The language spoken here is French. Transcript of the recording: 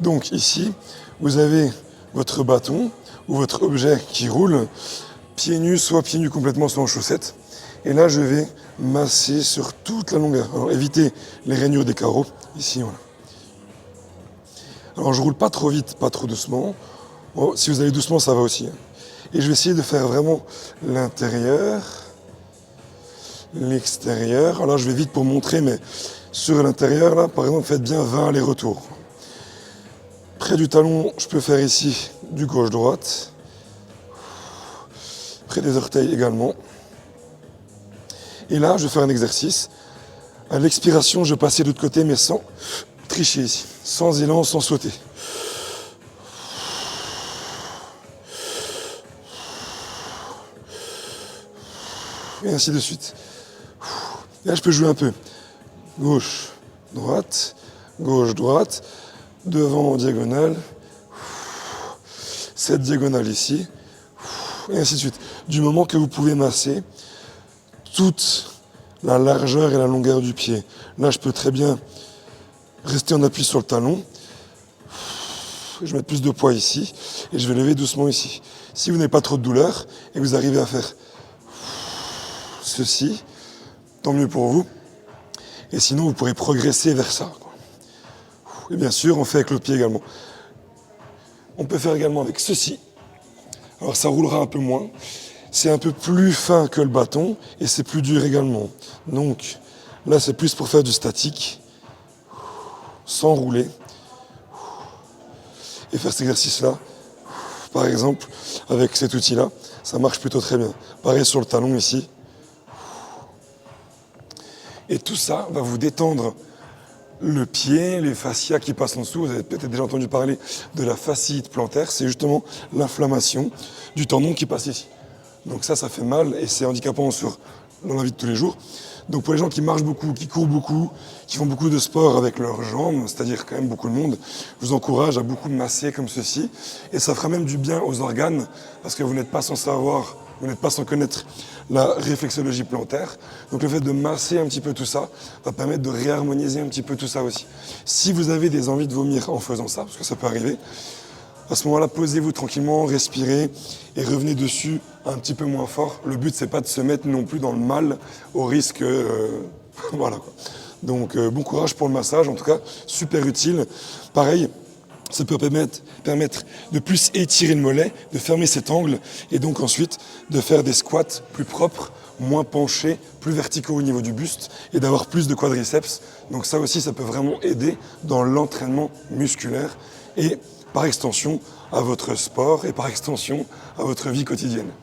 Donc ici, vous avez votre bâton ou votre objet qui roule, pieds nus, soit pieds nus complètement, soit en chaussettes. Et là, je vais masser sur toute la longueur. Alors évitez les rainures des carreaux, ici, voilà. Alors je roule pas trop vite, pas trop doucement. Bon, si vous allez doucement, ça va aussi. Et je vais essayer de faire vraiment l'intérieur, l'extérieur. Alors je vais vite pour montrer, mais sur l'intérieur, là, par exemple, faites bien 20 allers-retours. Près du talon, je peux faire ici du gauche-droite. Près des orteils également. Et là, je vais faire un exercice. À l'expiration, je vais passer de l'autre côté, mais sans tricher ici. Sans élan, sans sauter. Et ainsi de suite. Et là, je peux jouer un peu. Gauche, droite, gauche, droite. Devant en diagonale. Cette diagonale ici. Et ainsi de suite. Du moment que vous pouvvais masser toute la largeur et la longueur du pied. Là, je peux très bien rester en appui sur le talon. Je vais mettre plus de poids ici et je vais lever doucement ici. Si vous n'avez pas trop de douleur et que vous arrivez à faire ceci, tant mieux pour vous. Et sinon, vous pourrez progresser vers ça. Et bien sûr, on fait avec l'autre pied également. On peut faire également avec ceci. Alors ça roulera un peu moins. C'est un peu plus fin que le bâton et c'est plus dur également. Donc là, c'est plus pour faire du statique, sans rouler. Et faire cet exercice-là, par exemple, avec cet outil-là, ça marche plutôt très bien. Pareil sur le talon ici. Et tout ça va vous détendre le pied, les fascias qui passent en dessous. Vous avez peut-être déjà entendu parler de la fasciite plantaire. C'est justement l'inflammation du tendon qui passe ici. Donc ça fait mal et c'est handicapant dans la vie de tous les jours. Donc pour les gens qui marchent beaucoup, qui courent beaucoup, qui font beaucoup de sport avec leurs jambes, c'est-à-dire quand même beaucoup de monde, je vous encourage à beaucoup masser comme ceci. Et ça fera même du bien aux organes, parce que vous n'êtes pas sans savoir, vous n'êtes pas sans connaître la réflexologie plantaire. Donc le fait de masser un petit peu tout ça va permettre de réharmoniser un petit peu tout ça aussi. Si vous avez des envies de vomir en faisant ça, parce que ça peut arriver, à ce moment-là, posez-vous tranquillement, respirez et revenez dessus un petit peu moins fort. Le but, c'est pas de se mettre non plus dans le mal au risque... voilà, quoi. Donc, bon courage pour le massage. En tout cas, super utile. Pareil, ça peut permettre de plus étirer le mollet, de fermer cet angle et donc ensuite de faire des squats plus propres, moins penchés, plus verticaux au niveau du buste et d'avoir plus de quadriceps. Donc ça aussi, ça peut vraiment aider dans l'entraînement musculaire et par extension à votre sport et par extension à votre vie quotidienne.